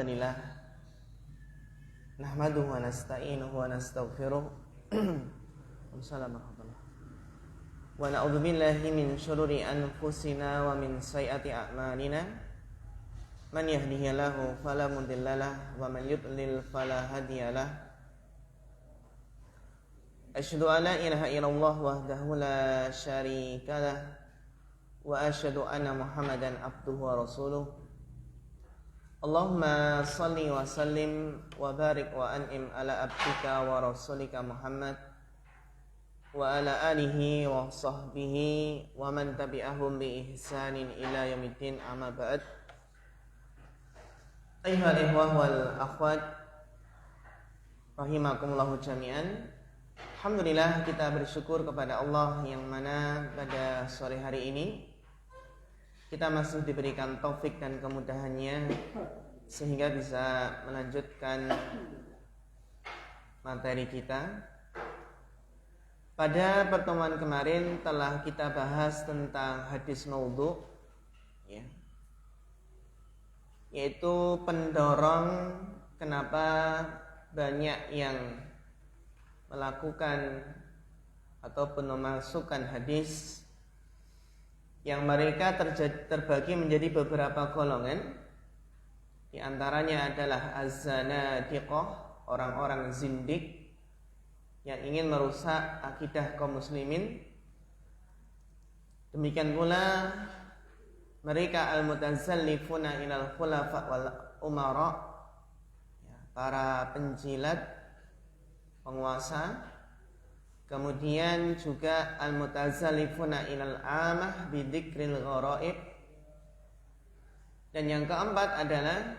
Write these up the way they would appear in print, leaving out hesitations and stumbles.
lillah nahmaduhu wa nasta'inuhu wa nastaghfiruh wa na'udzu billahi min syururi anfusina wa min sayyiati a'malina man yahdihillahu fala mudhillalah wa man yudlil fala hadiyalah asyhadu an la ilaha illallah wahdahu la syarikalah wa asyhadu anna muhammadan abduhu wa rasuluh. Allahumma salli wa sallim wa barik wa an'im ala abdika wa rasulika Muhammad wa ala alihi wa sahbihi wa man tabi'ahum bi ihsanin ila yaumiddin, amma ba'd. Ayyuhal ikhwah wal akhwat rahimakumullahu jami'an. Alhamdulillah, kita bersyukur kepada Allah yang mana pada sore hari ini kita masih diberikan taufik dan kemudahannya sehingga bisa melanjutkan materi kita. Pada pertemuan kemarin telah kita bahas tentang hadis maudhu, ya, yaitu pendorong kenapa banyak yang melakukan ataupun memasukkan hadis yang mereka terbagi menjadi beberapa golongan. Di antaranya adalah az-zanadiqah, orang-orang zindik yang ingin merusak akidah kaum muslimin. Demikian pula mereka al-mutazallifuna ilal khulafa wal umara, para penjilat penguasa. Kemudian juga al-mutazallifuna ilal amah bidzikril gharaib. Dan yang keempat adalah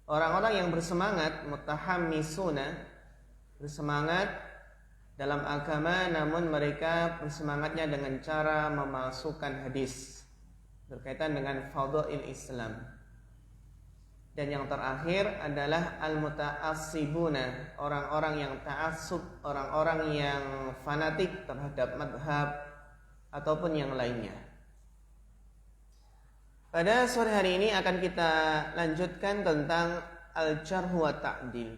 orang-orang yang bersemangat mutahammisuna, bersemangat dalam agama, namun mereka bersemangatnya dengan cara memalsukan hadis berkaitan dengan fadhail Islam. Dan yang terakhir adalah al-muta'assibuna, orang-orang yang ta'assub, orang-orang yang fanatik terhadap madhab ataupun yang lainnya. Pada sore hari ini akan kita lanjutkan tentang al-jarhu wa ta'dil.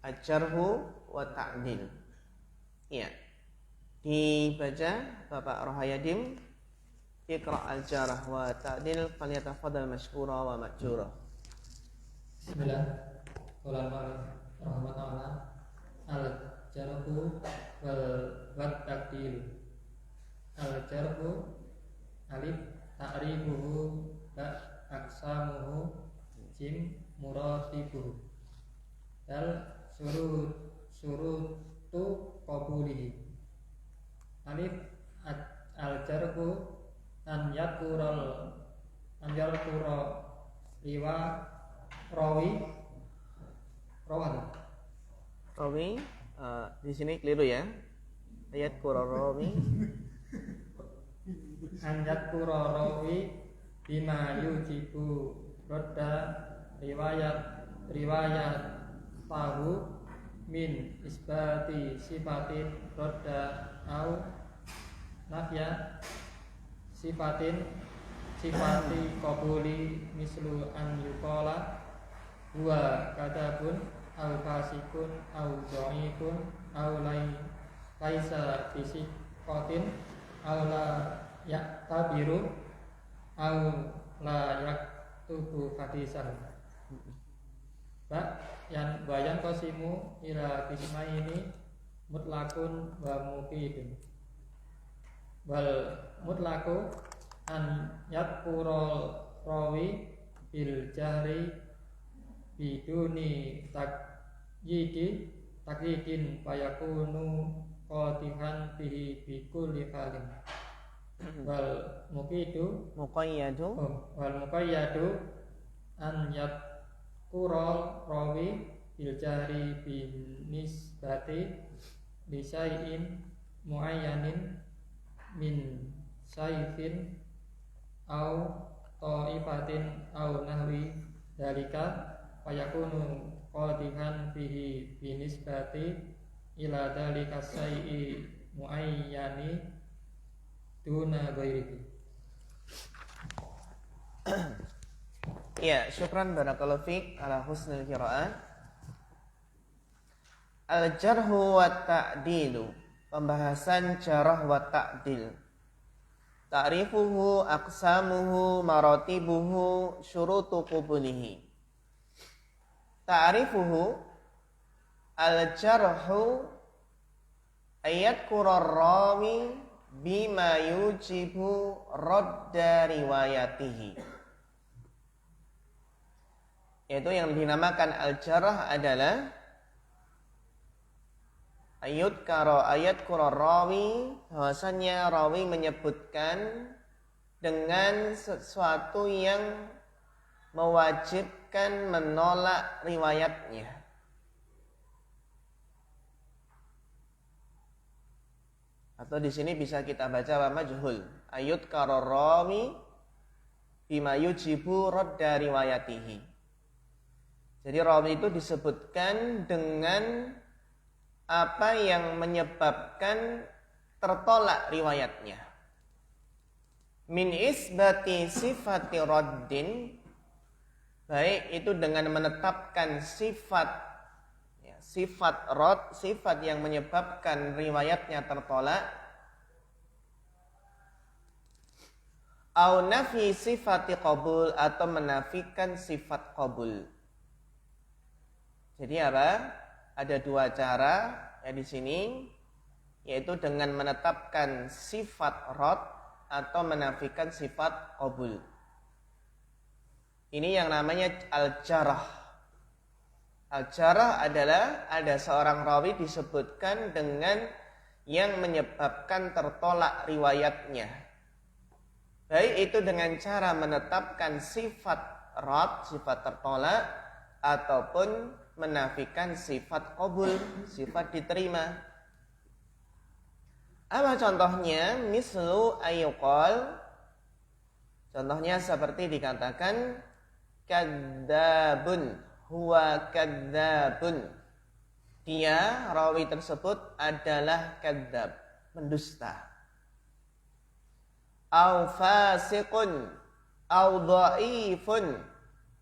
Al-jarhu wa ta'dil. Iya. Dibaca Bapak Rohayadim. Iqra' al-jarh wa ta'dil falyatafaddal mashkura wa ma'jura. Bismillah. Rahmatullah. Al-jarhu wal ta'dil. Al-jarhu alif ta'rifuhu ba aqsamuhu jim muratibuhu dal surutu qabulihi. Alif al-jarhu an yakura liwa rawi di sini keliru ya, ayat rawi anjat rawi bima yujibu rodda riwayat tahu min isbati sifatin rodda au nafya sifati qabuli mislu an yuqala huwa kadabun au fasikun au dhaifun au laisa fisikotin au la yaktabiru au la yaktubu hadisan. Yang bayan qasimu ila qismaini mutlaqun wa muqidun. Wal mutlaqu an yadhkura rawi bil jahri biduni takyidin fayakunu qatihan bihi bi kulli halin. Wal muqayyadu an yadhkura rawi bil jahri bin nisbati li syai'in muayyanin min saifin au ta'ifatin au nahwi dalika fayakunu qadihan bihi binisbati ila dalika syai'i muayyani duna ghairihi. Ya, syukran barakallahu fiik ala husnil qiraah. Al-jarhu wa ta'dilu. Pembahasan jarh wa ta'dil. Ta'rifuhu, aqsamuhu, maratibuhu, syurutu qubulihi. Ta'rifuhu, al-jarhu ayadkura rawi bima yujibu radda riwayatihi. Yaitu yang dinamakan al-jarh adalah ayadkura rawi, bahwasannya rawi menyebutkan dengan sesuatu yang mewajibkan menolak riwayatnya. Atau di sini bisa kita baca wa majhul. Ayadkura rawi bima yujibu radda riwayatihi. Jadi rawi itu disebutkan dengan apa yang menyebabkan tertolak riwayatnya. Min isbati sifati raddin, baik itu dengan menetapkan sifat radd, sifat yang menyebabkan riwayatnya tertolak, au nafi sifati qabul, atau menafikan sifat qabul. Jadi apa? Ada dua cara ya di sini, yaitu dengan menetapkan sifat radd atau menafikan sifat qabul. Ini yang namanya al-jarh. Al-jarh adalah ada seorang rawi disebutkan dengan yang menyebabkan tertolak riwayatnya. Baik itu dengan cara menetapkan sifat radd, sifat tertolak, ataupun menafikan sifat qabul, sifat diterima. Apa contohnya? Mislu ayyuqal, contohnya seperti dikatakan kadzabun, huwa kadzabun, dia rawi tersebut adalah kadzab, mendusta. Au fasiqun au dhaifun,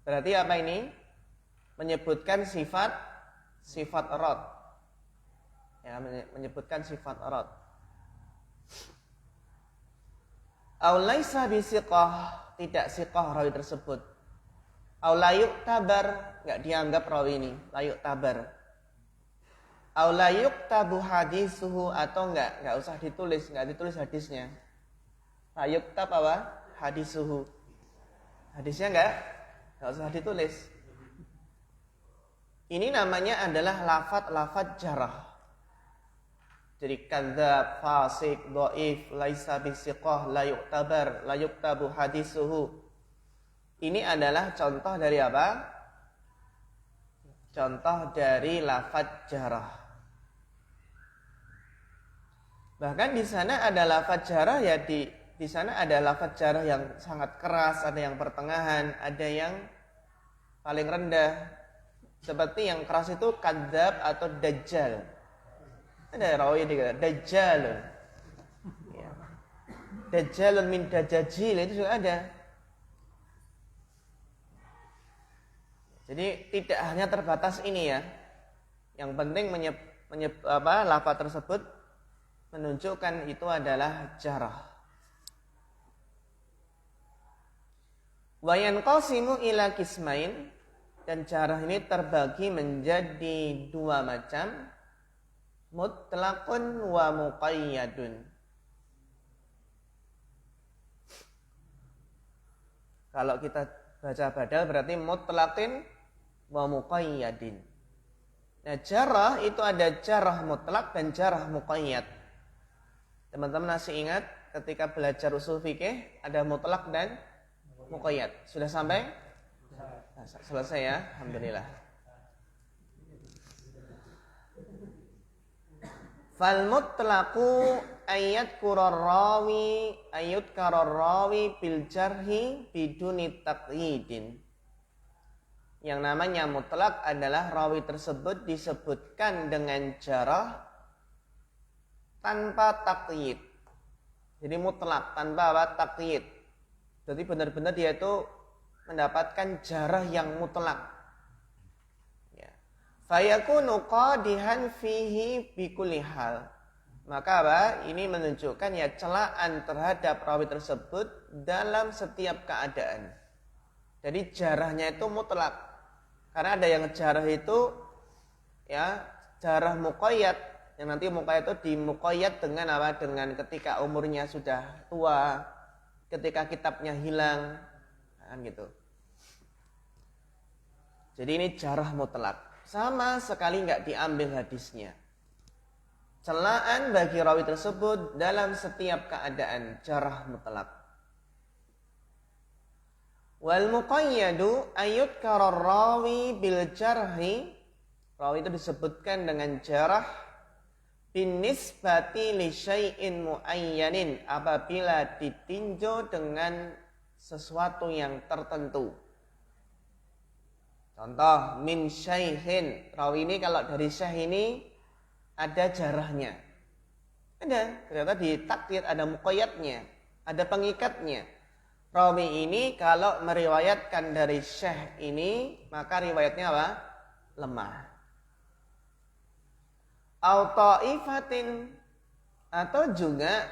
berarti apa ini? Menyebutkan sifat radd. Ya, menyebutkan sifat radd. Au laisa bisiqah, tidak siqah rawi tersebut. Au la yu'tabar, enggak dianggap rawi ini, la yu'tabar. Au la yuktabu hadisuhu, atau enggak usah ditulis, enggak ditulis hadisnya. La yuktab apa? Hadisuhu. Hadisnya enggak usah ditulis. Ini namanya adalah lafadz jarh. Jadi kadzab, fasik, dhaif, laisa bisiqah, la yu'tabar, la yuktabu hadisuhu. Ini adalah contoh dari apa? Contoh dari lafadz jarh. Bahkan di sana ada lafadz jarh ya, di sana ada lafadz jarh yang sangat keras, ada yang pertengahan, ada yang paling rendah. Seperti yang keras itu kadzab atau dajjal. Ada rawi dikatakan dajjalun. Ya. Dajjalun min dajajil, itu juga ada. Jadi tidak hanya terbatas ini ya. Yang penting lafaz tersebut menunjukkan itu adalah jarh. Wa yanqasimu ila qismain, dan jarh ini terbagi menjadi dua macam, mutlaqun wa muqayyadun. Kalau kita baca badal berarti mutlaqin wa muqayyadin. Nah, jarh itu ada jarh mutlaq dan jarh muqayyad. Teman-teman masih ingat ketika belajar usul fikih ada mutlaq dan muqayyad. Sudah sampai? Selesai ya, alhamdulillah. Fal mutlaqu ayadkura rawi bil jarhi biduni taqyidin. Yang namanya mutlak adalah rawi tersebut disebutkan dengan jarh tanpa taqyid. Jadi mutlak tanpa apa? Taqyid. Jadi benar-benar dia itu mendapatkan jarah yang mutlak. Ya. Fayakunu qadihan fihi bikulli hal. Maka apa? Ini menunjukkan ya celaan terhadap rawi tersebut dalam setiap keadaan. Jadi jarahnya itu mutlak. Karena ada yang jarah itu ya jarah muqayyad, yang nanti muqayyad itu dimuqayyad dengan apa? Dengan ketika umurnya sudah tua, ketika kitabnya hilang, kan gitu. Jadi ini jarah mutlak. Sama sekali nggak diambil hadisnya. Celaan bagi rawi tersebut dalam setiap keadaan, jarah mutlak. Wal muqayyadu ayyudkara rawi bil jarhi. Rawi itu disebutkan dengan jarah binisbati li syai'in muayyanin, apabila ditinjau dengan sesuatu yang tertentu. Contoh, min syaikhin. Rawi ini kalau dari syekh ini ada jarahnya. Ada, ternyata di takyid ada muqayyadnya, ada pengikatnya. Rawi ini kalau meriwayatkan dari syekh ini, maka riwayatnya apa? Lemah. Au ta'ifatin, atau juga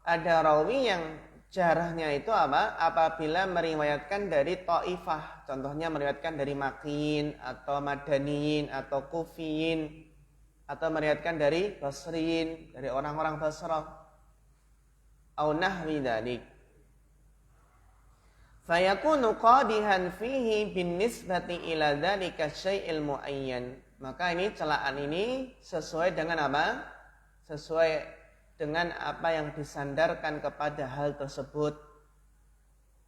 ada rawi yang jarahnya itu apa? Apabila meriwayatkan dari ta'ifah. Contohnya meriwayatkan dari Makin atau Madaniyin atau Kufiyin, atau meriwayatkan dari Basriyin, dari orang-orang Basrah. Au nahwi dzalik. Fayakunu qadihan fihi bin nisbati ila dzalika syai'il muayyan. Maka ini celaan ini sesuai dengan apa? Sesuai dengan apa yang disandarkan kepada hal tersebut.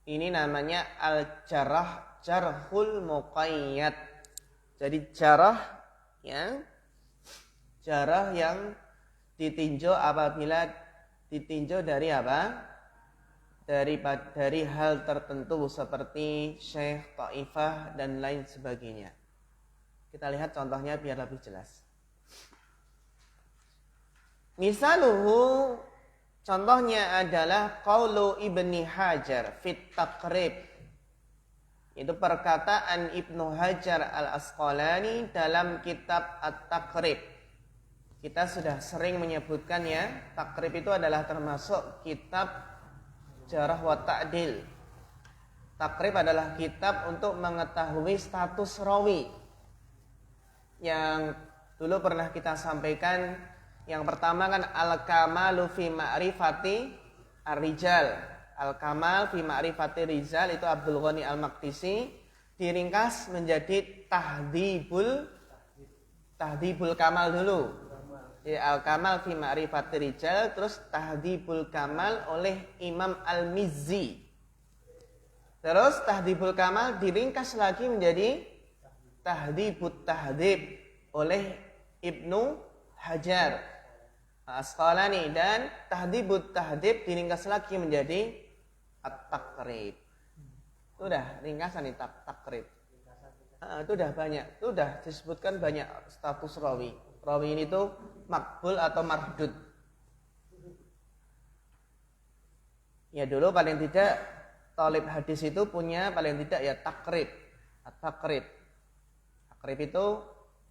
Ini namanya al-jarah, jarhul muqayyad. Jadi jarah ya, jarah yang ditinjau apabila ditinjau dari apa? Dari hal tertentu seperti syekh, taifah dan lain sebagainya. Kita lihat contohnya biar lebih jelas. Misaluhu, contohnya adalah qaulu Ibni Hajar fit Taqrib. Itu perkataan Ibnu Hajar al-Asqalani dalam kitab At-Taqrib. Kita sudah sering menyebutkan ya, Taqrib itu adalah termasuk kitab jarah wa ta'dil. Taqrib adalah kitab untuk mengetahui status rawi. Yang dulu pernah kita sampaikan, yang pertama kan al-kamalu fi ma'rifati ar-rijal. Al-kamal fi ma'rifati rijal itu Abdul Ghani Al-Maqdisi, diringkas menjadi tahdhibul kamal dulu. Jadi al-kamal fi ma'rifati rijal, terus tahdhibul kamal oleh Imam Al-Mizzi. Terus tahdhibul kamal diringkas lagi menjadi tahdhibut tahdhib oleh Ibnu Hajar Asqalani, dan tahdhibut tahdhib diringkas lagi menjadi At-Taqrib. Itu udah ringkasan nih Taqrib. Itu udah banyak, itu udah disebutkan banyak status rawi. Rawi ini tuh makbul atau mardud. Ya dulu paling tidak talib hadis itu punya paling tidak ya takrib. At-Taqrib. Takrib itu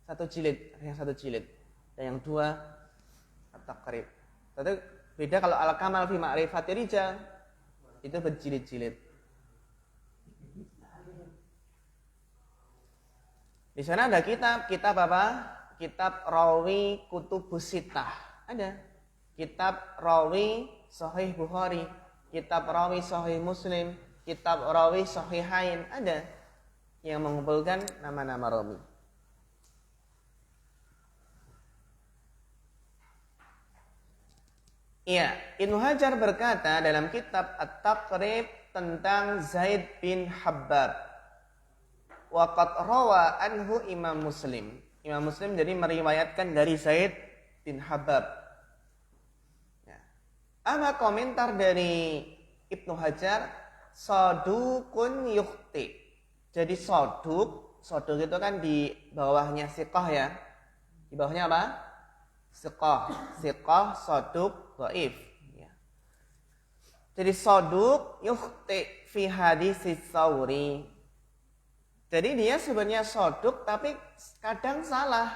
satu jilid, yang satu jilid. Dan yang dua At-Taqrib. Tapi beda kalau al-kamal fi ma'rifati rijal, itu berjilid-jilid. Di sana ada kitab apa? Kitab rawi kutubus sittah. Ada. Kitab rawi sahih Bukhari, kitab rawi sahih Muslim, kitab rawi sahihain. Ada yang mengumpulkan nama-nama rawi. Iya, Ibnu Hajar berkata dalam kitab At-Taqrib tentang Zaid bin Habbab. Waqad rawa anhu Imam Muslim. Imam Muslim jadi meriwayatkan dari Zaid bin Habbab. Ya. Apa komentar dari Ibnu Hajar? Sadukun yukhti. Jadi saduk itu kan di bawahnya siqah ya. Di bawahnya apa? Siqah, saduk, dhaif. Ya. Jadi soduk yukhti fi hadis Tsauri. Jadi dia sebenarnya soduk tapi kadang salah.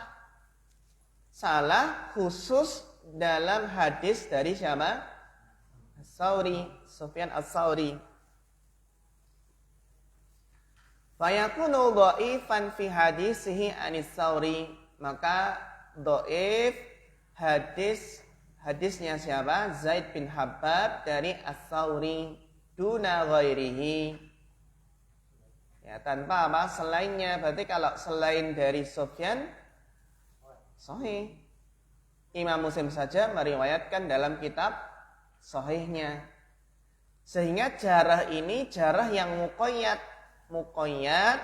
Salah khusus dalam hadis dari siapa? Tsauri, Sufyan Ats-Tsauri. Fayakunu dhaifan fi hadisihi anis Tsauri. Maka dhaif hadisnya siapa? Zaid bin Habab dari Ats-Tsauri duna ghairihi. Ya, tanpa apa? Selainnya. Berarti kalau selain dari Sufyan sahih. Imam Muslim saja meriwayatkan dalam kitab sahihnya. Sehingga jarah ini jarah yang muqayyad. Muqayyad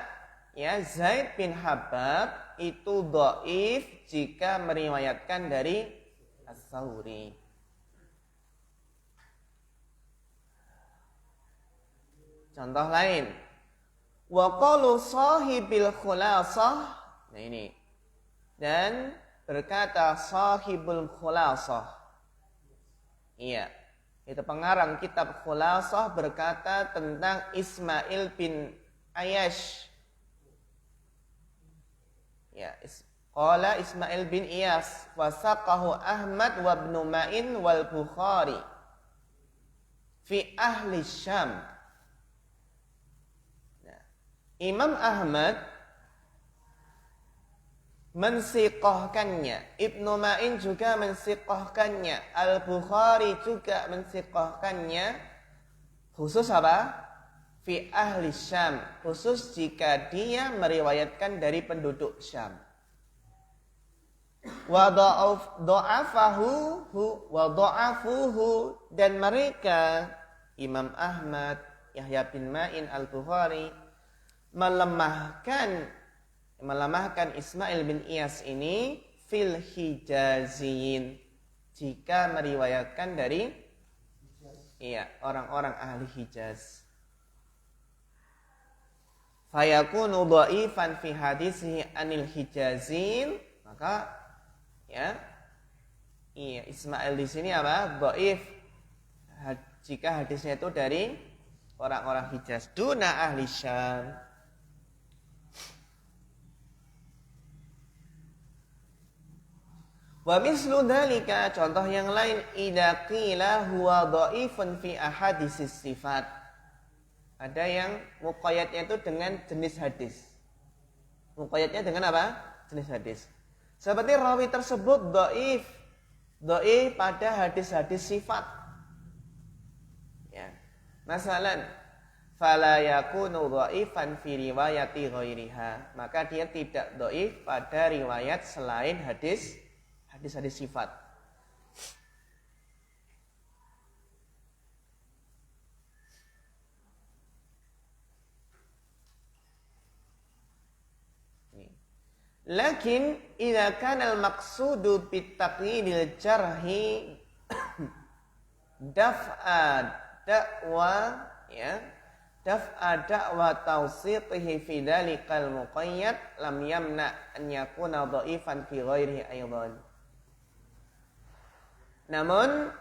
ya, Zaid bin Habab itu dhaif jika meriwayatkan dari Ats-Tsauri. Contoh lain, wa qalu sahibil khulasah. Nah ini. Dan berkata sahibul khulasah. Iya. Itu pengarang kitab Khulasah berkata tentang Ismail bin Ayyash. Ya, qala Ismail bin Iyas wa saqahu Ahmad wa Ibnu Ma'in wal Bukhari fi ahli Syam. Nah, Imam Ahmad mensiqahkannya, Ibnu Ma'in juga mensiqahkannya, Al-Bukhari juga mensiqahkannya, khusus apa? Fi ahli Syam, khusus jika dia meriwayatkan dari penduduk Syam. Wa dha'afuhu, dan mereka Imam Ahmad, Yahya bin Ma'in, Al-Bukhari melemahkan Ismail bin Iyas ini fil Hijaziyin jika meriwayatkan dari orang-orang ahli Hijaz. Fayakunu dhaifan fi hadisihi anil Hijazin, maka Ismail di sini apa? Dhaif jika hadisnya itu dari orang-orang Hijaz duna ahli Syam. Wa mislu dzalika, contoh yang lain, idza qila huwa dhaifun fi ahadisis sifat. Ada yang muqayyadnya itu dengan jenis hadis. Muqayyadnya dengan apa? Jenis hadis. Seperti rawi tersebut dhaif pada hadis-hadis sifat. Ya. Masalan, fala yakunu dhaifan fi riwayati ghairiha. Maka dia tidak dhaif pada riwayat selain hadis sifat. Lakin idza kana al-maqsudu bitaqyidil jarhi daf'a da'wa tawsiqihi fi dhalikal muqayyad lam yamna an yakuna dha'ifan fi ghairihi aidan. Namun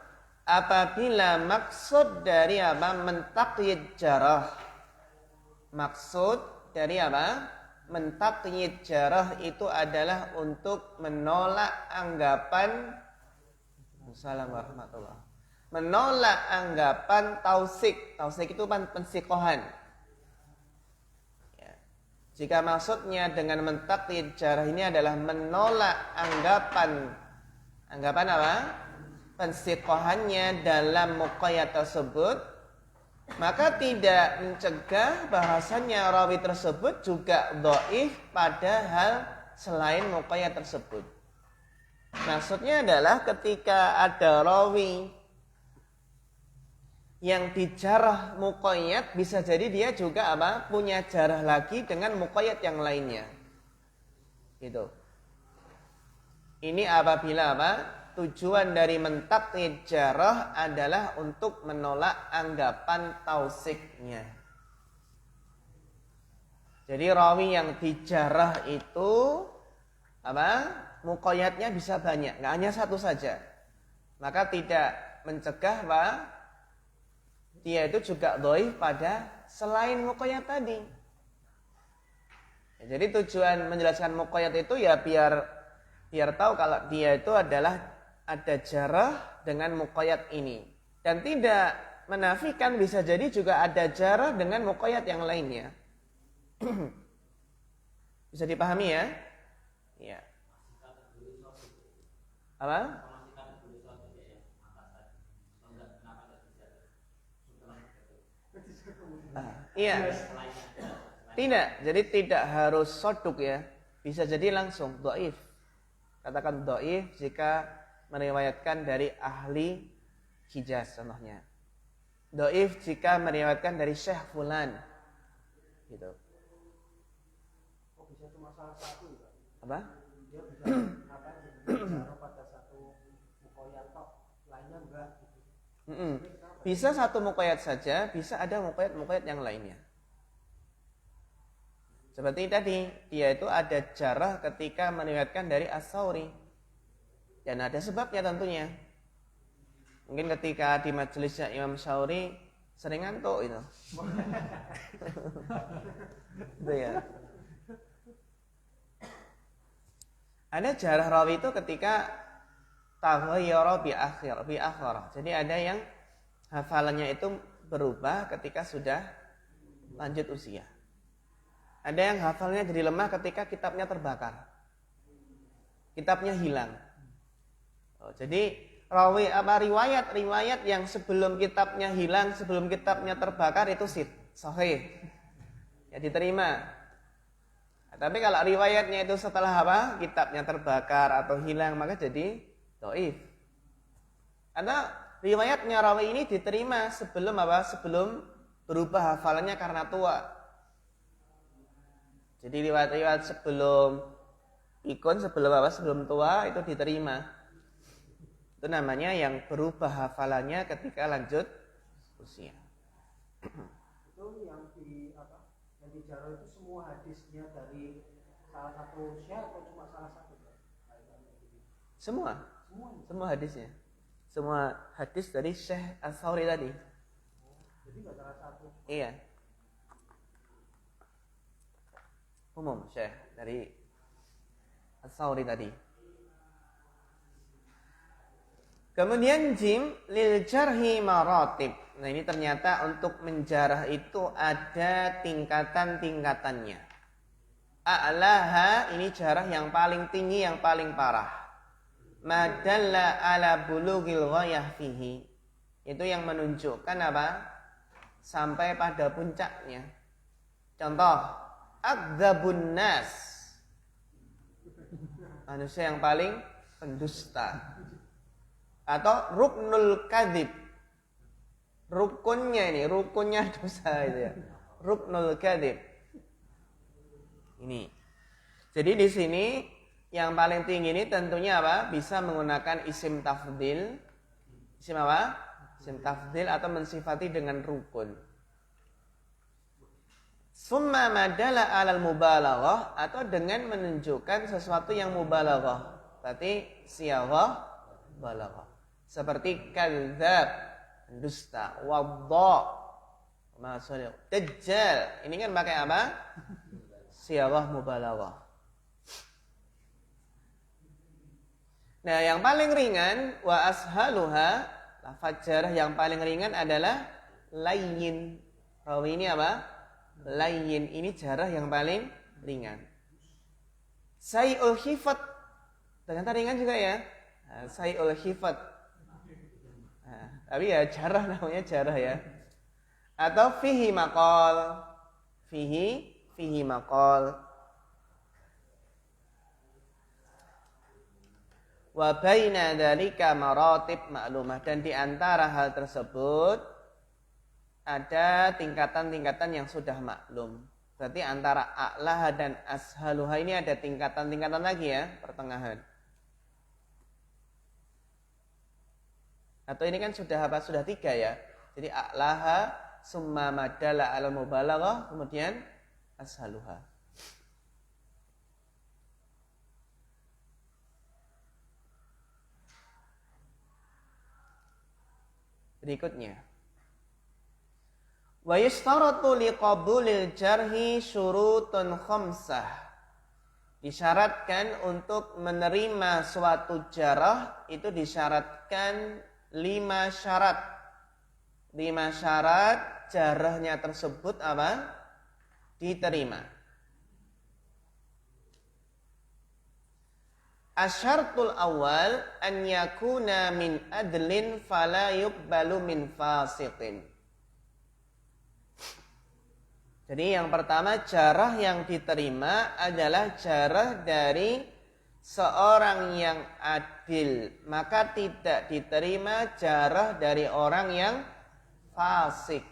apabila maksud dari mentaqyid jarah, maksud dari mentaqyid jarah itu adalah untuk menolak anggapan menolak anggapan tausik. Tausik itu pensiqahan. Ya. Jika maksudnya dengan mentaqyid jarah ini adalah menolak anggapan apa? Pensiqahannya dalam muqayyad tersebut, maka tidak mencegah bahwasannya rawi tersebut juga dhaif pada hal selain muqayyad tersebut. Maksudnya adalah ketika ada rawi yang dijarah muqayyad, bisa jadi dia juga punya jarah lagi dengan muqayyad yang lainnya. Gitu. Ini apabila tujuan dari mentaqyid jarah adalah untuk menolak anggapan tausiknya. Jadi rawi yang dijarah itu muqayyadnya bisa banyak, nggak hanya satu saja. Maka tidak mencegah dia itu juga dhaif pada selain muqayyad tadi. Ya, jadi tujuan menjelaskan muqayyad itu ya biar tahu kalau dia itu adalah ada jarah dengan muqayyad ini. Dan tidak menafikan bisa jadi juga ada jarah dengan muqayyad yang lainnya. Bisa dipahami ya? Ya. Apa? Iya. Tidak, jadi tidak harus soduk ya. Bisa jadi langsung dhaif. Katakan dhaif jika meriwayatkan dari ahli Hijaz contohnya. Dhaif jika meriwayatkan dari Syekh fulan. Gitu. Oh, bisa cuma salah satu ya? Apa? Dia bisa pada satu muqayyad tok, lainnya enggak gitu. Bisa satu muqayyad saja, bisa ada muqayyad yang lainnya. Seperti tadi, dia itu ada jarah ketika meriwayatkan dari As-Sauri. Dan ada sebabnya tentunya. Mungkin ketika di majelisnya Imam Sauri sering ngantuk itu. Itu ya. Ada jarah rawi itu ketika taghayyara bi akhir. Jadi ada yang hafalannya itu berubah ketika sudah lanjut usia. Ada yang hafalnya jadi lemah ketika kitabnya terbakar. Kitabnya hilang. Jadi riwayat yang sebelum kitabnya hilang, sebelum kitabnya terbakar itu sahih. Ya diterima. Nah, tapi kalau riwayatnya itu setelah kitabnya terbakar atau hilang, maka jadi dhaif. Karena riwayatnya rawi ini diterima sebelum berubah hafalannya karena tua. Jadi riwayat-riwayat sebelum tua itu diterima. Itu namanya yang berubah hafalannya ketika lanjut usia. Itu yang dijarah itu semua hadisnya dari salah satu syekh atau cuma salah satu? Semua hadisnya. Semua hadis dari Syekh As-Sauri tadi. Jadi enggak salah satu. Iya. Umum Syekh dari As-Sauri tadi. Kemudian jim lil jarhi maratib. Nah, ini ternyata untuk menjarah itu ada tingkatan-tingkatannya. A'laha ini jarah yang paling tinggi, yang paling parah. Madalla ala bulughil ghayah fihi. Itu yang menunjukkan apa? Sampai pada puncaknya. Contoh, akdzabun nas. Manusia yang paling pendusta. Atau ruknul kadzib. Rukunnya dosa itu ya. Ruknul kadzib. Ini. Jadi di sini yang paling tinggi ini tentunya apa? Bisa menggunakan isim tafdil. Isim apa? Isim tafdil atau mensifati dengan rukun. Summa madala alal mubalaghah atau dengan menunjukkan sesuatu yang mubalaghah. Berarti siyaghah balaghah. Seperti kadzab, dusta, wadha, maksudnya dajjal. Ini kan pakai apa? Siyaghah mubalaghah. Nah, yang paling ringan wa ashaluha, lafaz jarah yang paling ringan adalah layyin. Rawi ini apa? Layyin. Ini jarah yang paling ringan. Sayul khifat. Ternyata ringan juga ya. Sayul khifat. Tapi ya jarah namanya jarah ya. Atau fihi maqal. Fihi maqal. Wa baina dzalika maratib ma'lumah, dan di antara hal tersebut ada tingkatan-tingkatan yang sudah maklum. Berarti antara a'laha dan ashaluha ini ada tingkatan-tingkatan lagi ya, pertengahan. Atau ini kan sudah apa? Sudah 3 ya. Jadi a'laha, summa madala al mubalaghah, kemudian ashaluha. Berikutnya, Wa yashtaratu liqabulil jarhi syurutun khamsah. Disyaratkan untuk menerima suatu jarah itu disyaratkan 5 syarat. 5 syarat jarahnya tersebut apa? Diterima. Asyartul awal an yakuna min adlin fala yuqbalu min fasiqin. Jadi yang pertama, jarah yang diterima adalah jarah dari seorang yang adil. Maka tidak diterima jarah dari orang yang fasik.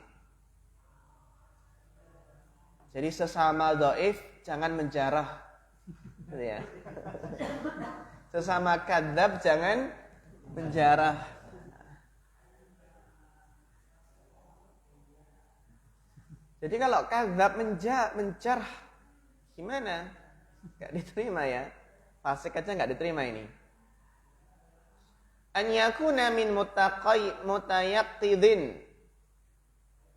Jadi sesama dhaif jangan menjarah. Gitu ya. Sesama kadzab jangan menjarah. Jadi kalau kadzab menjarah gimana? Gak diterima ya. Fasik aja gak diterima ini. An yakuna min mutayaqqidin.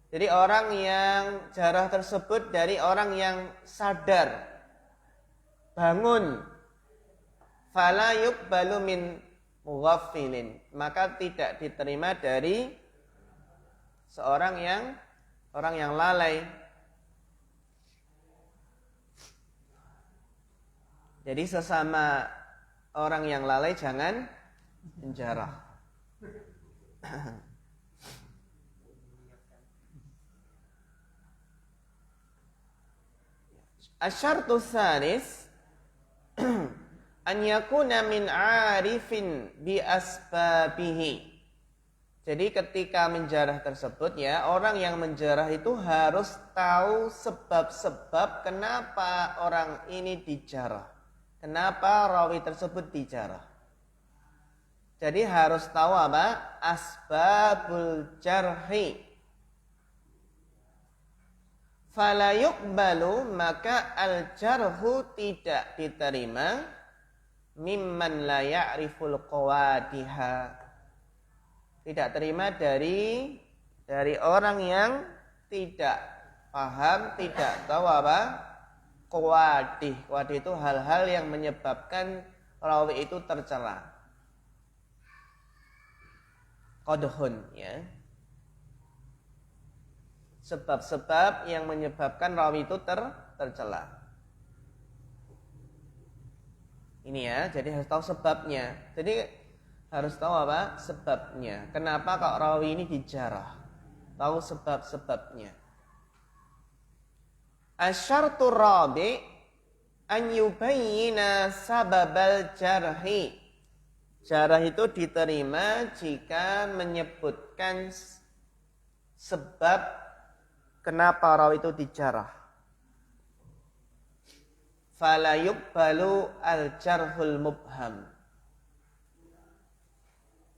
Jadi orang yang jarah tersebut dari orang yang sadar, bangun. Fala yuqbalu min mughaffilin. Maka tidak diterima dari seorang yang lalai. Jadi sesama orang yang lalai jangan menjarah. Asyartu tsalis an yakuna min 'arifin bi asbabihi. Jadi ketika menjarah tersebut ya, orang yang menjarah itu harus tahu sebab-sebab kenapa orang ini dijarah. Kenapa rawi tersebut dijarah. Jadi harus tahu apa? Asbabul jarhi. Fala yuqbalu, maka al-jarhu tidak diterima mimman la ya'riful qawadiha. Tidak terima dari orang yang tidak paham, tidak tahu apa? Qawadih. Qawadih itu hal-hal yang menyebabkan rawi itu tercela. Qadhun ya. Sebab-sebab yang menyebabkan rawi itu tercela. Ini ya, jadi harus tahu sebabnya. Jadi harus tahu apa? Sebabnya. Kenapa kok rawi ini dijarah? Tahu sebab-sebabnya. Asyartu rabi an yubayyina sababal jarhi. Jarah itu diterima jika menyebutkan sebab kenapa rawi itu dijarah. Fala yuqbalu al-jarhul mubham.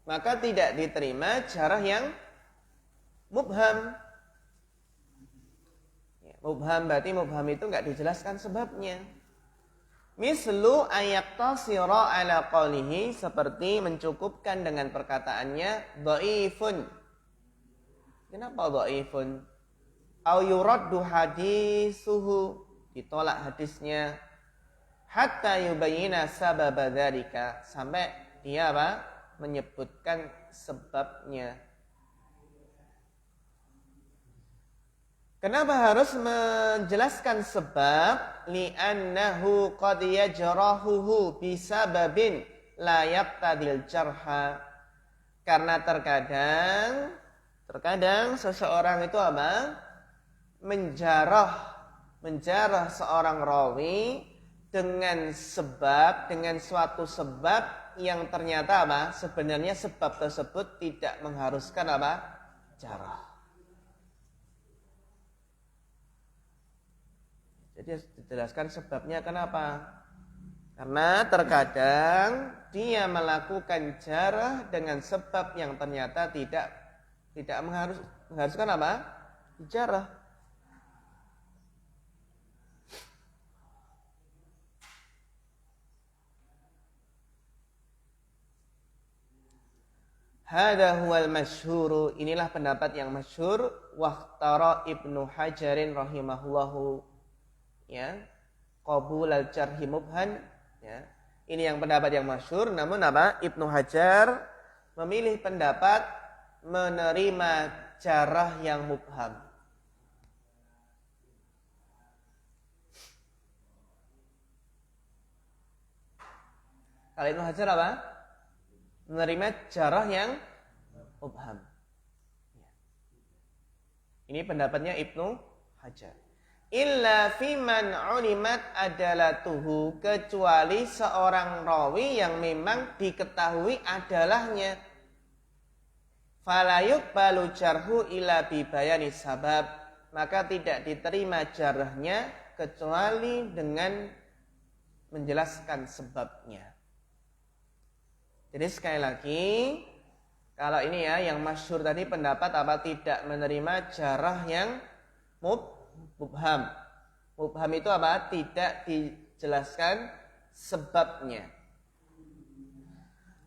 Maka tidak diterima jarah yang mubham. Mubham berarti mubham itu enggak dijelaskan sebabnya. Mislu ayaqtasira ala qawlihi, seperti mencukupkan dengan perkataannya dhaifun. Kenapa dhaifun? Au yuraddu hadisuhu, ditolak hadisnya. Hatta yubayyina sababa dzalika, sampai dia apa? Menyebutkan sebabnya. Kenapa harus menjelaskan sebab? Li'annahu qad yajrahuhu bisababin la yaqtadil jarha. Karena terkadang seseorang itu apa? Menjarah seorang rawi dengan suatu sebab yang ternyata apa? Sebenarnya sebab tersebut tidak mengharuskan apa? Jarah. Jadi dijelaskan sebabnya kenapa? Karena terkadang dia melakukan jarah dengan sebab yang ternyata tidak mengharuskan apa? Jarah. Hada huwal masyhuru, inilah pendapat yang masyhur. Wakhtara Ibnu Hajarin rahimahullahu, ya, qabul al-jarhi mubhan, ya. Ini yang pendapat yang masyhur, namun apa? Ibnu Hajar memilih pendapat menerima jarah yang mubham. Kalau Ibnu Hajar apa? Menerima jarah yang mubham. Ini pendapatnya Ibnu Hajar. Illa fiman ulimat adalatuhu, kecuali seorang rawi yang memang diketahui adalahnya. Fala yuqbalu jarhu illa bi bayani sabab, maka tidak diterima jarahnya kecuali dengan menjelaskan sebabnya. Jadi sekali lagi, kalau ini ya yang masyhur tadi pendapat apa, tidak menerima jarah yang mubham. Mubham itu apa? Tidak dijelaskan sebabnya.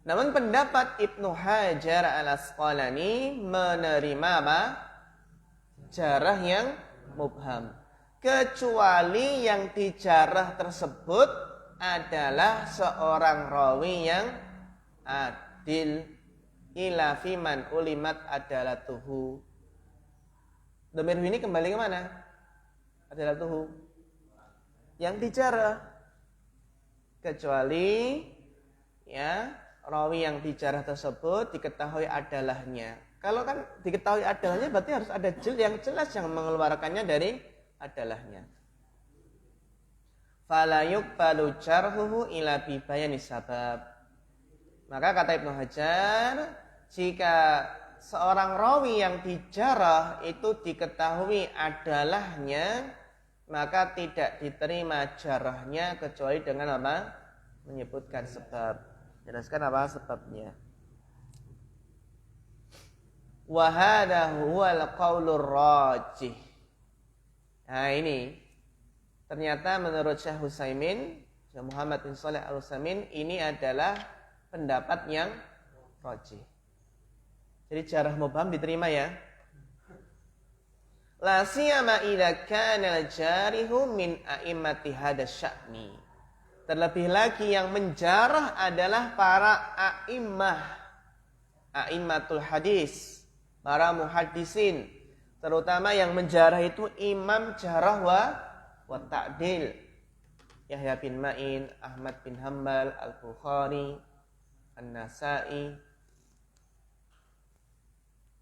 Namun pendapat Ibnu Hajar al-Asqalani menerima apa? Jarah yang mubham. Kecuali yang dijarah tersebut adalah seorang rawi yang adil, ila fiman ulimat adalatuhu. Dhamir ini kembali ke mana? Adalatuhu, yang dijarah. Kecuali ya rawi yang dijarah tersebut diketahui adalahnya. Kalau kan diketahui adalahnya berarti harus ada yang jelas yang mengeluarkannya dari adalahnya. Fala yuqbalu jarhuhu ila bi bayani sabab. Maka kata Ibnu Hajar, jika seorang rawi yang dijarah itu diketahui adalahnya, maka tidak diterima jarahnya kecuali dengan apa? Menyebutkan sebab. Jelaskan apa sebabnya. Wa hadha huwal qaulur rajih. Nah ini ternyata menurut Syekh Utsaimin, Syekh Muhammad bin Shalih Al-Utsaimin, ini adalah pendapat yang rajih. Jadi jarah mubham diterima ya. La siyama idza kana al-jarihu min a'immati hadha sya'ni. Terlebih lagi yang menjarah adalah para a'immatul hadis, para muhaddisin, terutama yang menjarah itu imam jarah wa ta'dil. Yahya bin Ma'in, Ahmad bin Hanbal, Al-Bukhari, An-Nasa'i.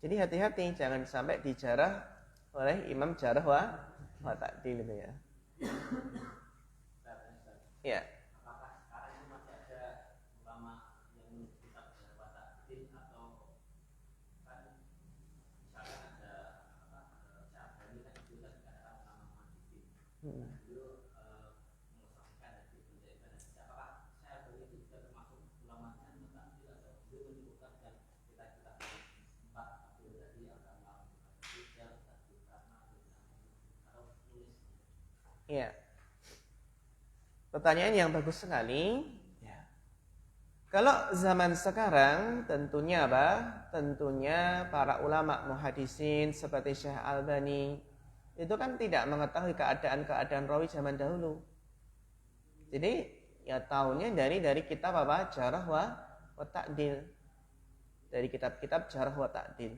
Jadi hati-hati jangan sampai dijarah oleh imam jarah wa ta'dil itu ya. Ya. Apakah sekarang ini masih ada ulama yang kitab jarah wa ta'dil atau kan misalkan ada Sya'bani kan itu tadi katakan ulama muhaddisin. Itu mengusahakan dari bentuk ibadah. Apakah Sya'bani itu juga termasuk ulama yang ta'dil atau itu menyebutkan dan kita empat ta'dil tadi agama Islam ta'dil karena atau tulis. Iya. Pertanyaan yang bagus sekali. Ya. Kalau zaman sekarang tentunya apa? Tentunya para ulama muhaddisin seperti Syekh Albani itu kan tidak mengetahui keadaan-keadaan rawi zaman dahulu. Jadi ya tahunya dari kitab apa? Jarah wa ta'dil. Dari kitab-kitab jarah wa ta'dil.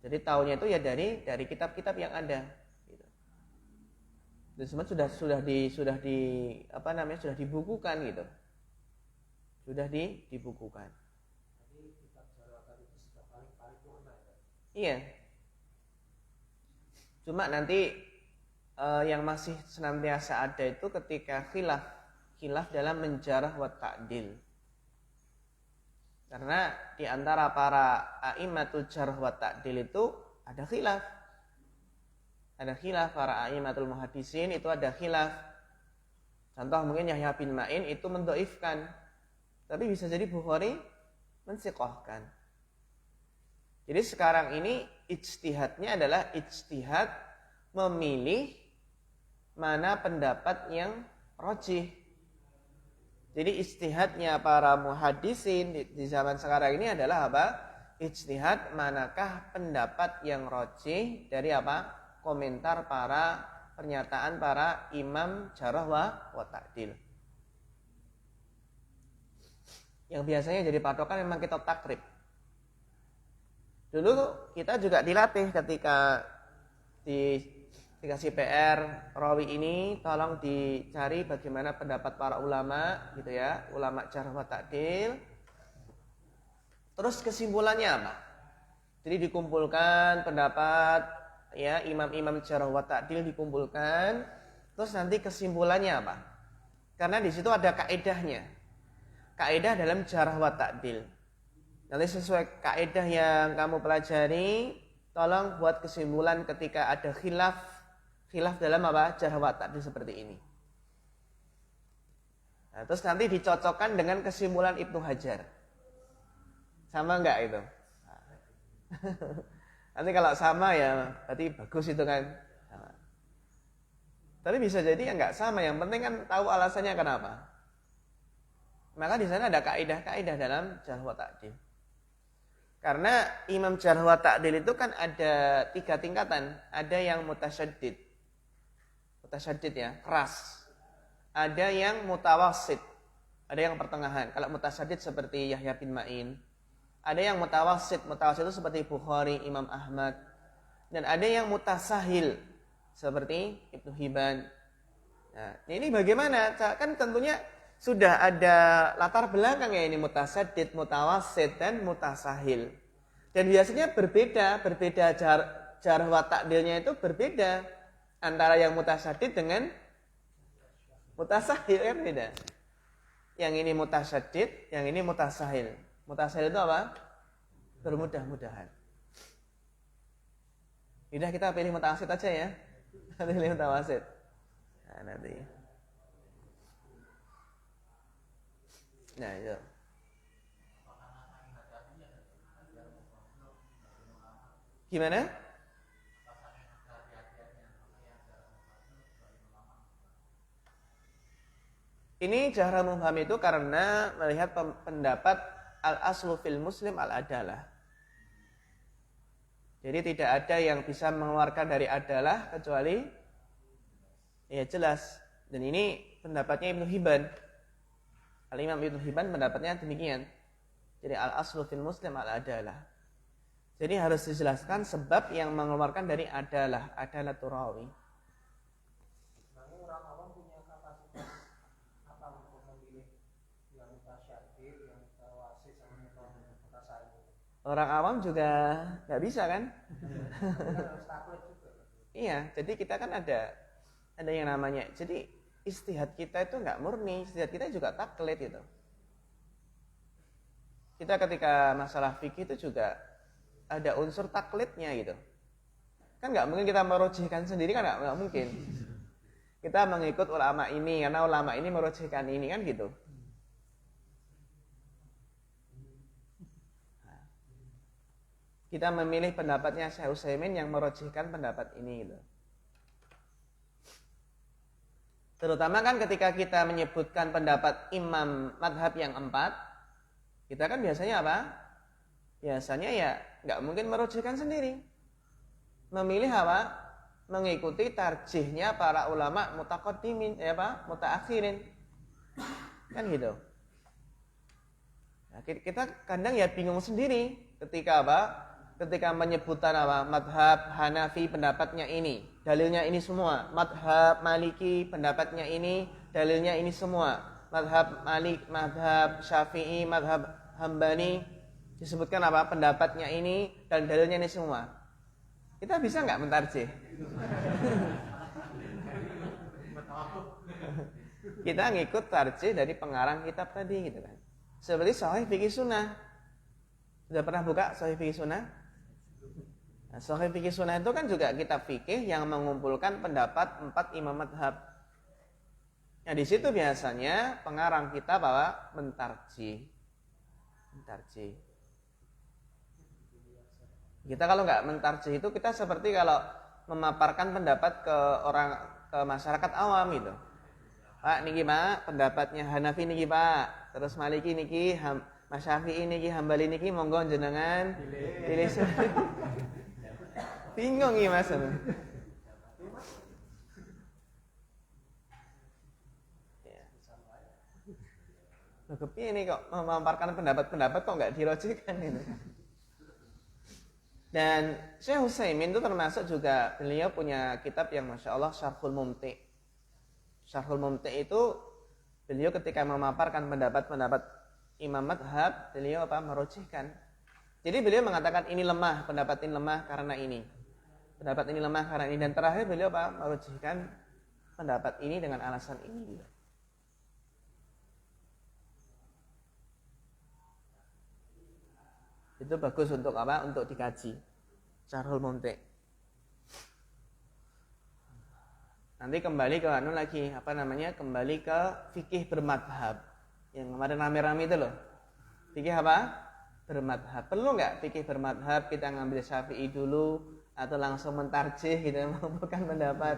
Jadi tahunya itu ya dari kitab-kitab yang ada. Dan semua sudah dibukukan gitu. Sudah dibukukan. Jadi kitab jarah tadi itu sudah paling paripurna ya. Iya. Cuma nanti yang masih senantiasa ada itu ketika khilaf dalam menjarah wa ta'dil. Karena di antara para a'immatul jarh wa ta'dil itu ada khilaf. Ada khilaf para a'immatul muhaddisin itu ada khilaf. Contoh mungkin Yahya bin Ma'in itu mendhaifkan. Tapi bisa jadi Bukhari mensiqahkan. Jadi sekarang ini ijtihadnya adalah ijtihad memilih mana pendapat yang rajih. Jadi ijtihadnya para muhaddisin di zaman sekarang ini adalah apa? Ijtihad manakah pendapat yang rajih dari apa? Komentar para pernyataan para imam jarh wa ta'dil. Yang biasanya jadi patokan memang kitab takrib. Dulu kita juga dilatih ketika dikasih PR rawi ini, tolong dicari bagaimana pendapat para ulama gitu ya, ulama jarh wa ta'dil. Terus kesimpulannya apa? Jadi dikumpulkan pendapat ya imam-imam jarh wa ta'dil dikumpulkan, terus nanti kesimpulannya apa? Karena di situ ada kaedahnya. Kaedah dalam jarh wa ta'dil. Nanti sesuai kaedah yang kamu pelajari, tolong buat kesimpulan ketika ada khilaf dalam apa? Jarh wa ta'dil seperti ini. Nah, terus nanti dicocokkan dengan kesimpulan Ibnu Hajar. Sama enggak itu? Nanti kalau sama ya berarti bagus itu kan. Tapi bisa jadi ya enggak sama, yang penting kan tahu alasannya kenapa. Maka di sana ada kaidah-kaidah dalam jarh wa ta'dil. Karena imam jarh wa ta'dil itu kan ada 3 tingkatan. Ada yang mutasyaddid. Mutasyaddid ya, keras. Ada yang mutawassit. Ada yang pertengahan. Kalau mutasyaddid seperti Yahya bin Ma'in. Ada yang mutawassit. Mutawassit itu seperti Bukhari, Imam Ahmad. Dan ada yang mutasahil seperti Ibnu Hibban. Nah, ini bagaimana? Kan tentunya sudah ada latar belakang ya ini mutasaddid, mutawassit dan mutasahil. Dan biasanya berbeda jarh wa ta'dilnya itu berbeda antara yang mutasaddid dengan mutasahil kan beda. Yang ini mutasaddid, yang ini mutasahil. Mutasahil itu apa? Bermudah-mudahan. Udah kita pilih mutawassit aja ya. Pilih mutawassit. Nah, nanti. Nah, itu. Gimana? Ini jahra mubham itu karena melihat pendapat al-aslu fil muslim al-adalah. Jadi tidak ada yang bisa mengeluarkan dari adalah kecuali ya jelas. Dan ini pendapatnya Ibnu Hibban. Al-Imam Ibnu Hibban pendapatnya demikian. Jadi al-aslu fil muslim al-adalah. Jadi harus dijelaskan sebab yang mengeluarkan dari adalah rawi. Orang awam punya kapasitas apa untuk memilih yang mutasyaddid, yang mutawassit sama mutasahil? Orang awam juga nggak bisa kan? Harus taklid juga. Iya, jadi kita kan ada yang namanya. Jadi ijtihad kita itu nggak murni, ijtihad kita juga taklid itu. Kita ketika masalah fikih itu juga ada unsur taklidnya gitu. Kan nggak mungkin kita merujihkan sendiri, kan nggak mungkin. Kita mengikut ulama ini karena ulama ini merujihkan ini kan gitu. Kita memilih pendapatnya Syekh Utsaimin yang merujihkan pendapat ini gitu. Terutama kan ketika kita menyebutkan pendapat imam madhab yang 4, kita kan biasanya apa? Biasanya ya nggak mungkin merujukkan sendiri. Memilih apa? Mengikuti tarjihnya para ulama mutaqaddimin, mutaakhirin. Kan gitu. Nah, kita kadang ya bingung sendiri ketika apa? Ketika menyebutkan apa? Madhab Hanafi pendapatnya ini, dalilnya ini semua. Madhab Maliki pendapatnya ini, dalilnya ini semua. Madhab Malik, madhab Syafi'i, madhab Hambali disebutkan apa? Pendapatnya ini dan dalilnya ini semua. Kita bisa nggak mentarjih? Kita ngikut tarjih dari pengarang kitab tadi gitu kan. Seperti Shahih Fiqih Sunnah. Sudah pernah buka Shahih Fiqih Sunnah? Nah, Shahih Fiqih Sunnah itu kan juga kitab fikih yang mengumpulkan pendapat 4 imam madhab. Nah di situ biasanya pengarang kitab apa? Mentarjih. Kita kalau nggak mentarjih itu kita seperti kalau memaparkan pendapat ke masyarakat awam gitu. Pak niki Pak, pendapatnya Hanafi niki Pak. Terus Maliki niki, Mas Syafi'i niki, Hambali niki monggo jenengan pilih. Bingung iki Mas. Loh, kepiye ini kok memaparkan pendapat-pendapat kok nggak dirojihkan ini. Dan Syekh Utsaimin itu termasuk juga beliau punya kitab yang Masya Allah Syarhul Mumti'. Syarhul Mumti' itu beliau ketika memaparkan pendapat-pendapat Imam Madhab, beliau merojihkan. Jadi beliau mengatakan ini lemah, pendapat ini lemah karena ini. Pendapat ini lemah karena ini. Dan terakhir beliau merojihkan pendapat ini dengan alasan ini. Itu bagus untuk Untuk dikaji. Syarhul Mumti'. Nanti kembali ke kembali ke fikih bermadhab. Yang kemarin rame-rame itu loh. Fikih bermadhab. Perlu nggak fikih bermadhab kita ngambil Syafi'i dulu atau langsung mentarjih gitu, bukan pendapat.